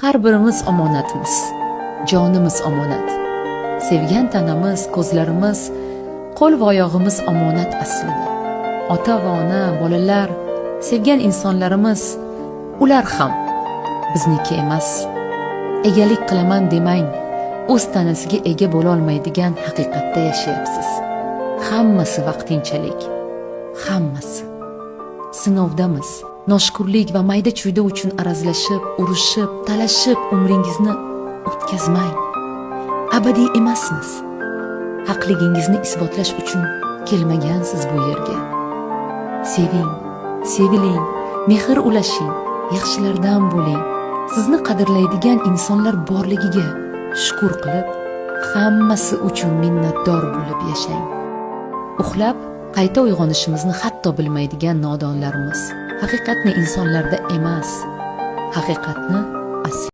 Har birimiz omonatmiz. Jonimiz omonat. Sevgan tanamiz, ko'zlarimiz, qo'l va oyog'imiz omonat aslida. Ota va ona, bolalar, sevgan insonlarimiz, ular ham bizniki emas. Egalik qilaman demang, o'z tanasiga ega bo'la olmaydigan haqiqatda yashayapsiz. Hammasi vaqtinchalik. Hammasi. Sinovdamiz. Noshukurlik va mayda-chuyda uchun arazlashib, urushib, talashib umringizni o'tkazmang. Abadiy emasmiz. Haqligingizni isbotlash uchun kelmagansiz bu yerga. Seving, seviling, mehr ulashing, yaxshilardan bo'ling. Sizni qadrlaydigan insonlar borligiga shukr qilib, hammasi uchun minnatdor bo'lib yashang. Uxlab qayta uyg'onishimizni hatto bilmaydigan nodonlarimiz. Haqiqatni insonlarda emas, haqiqatni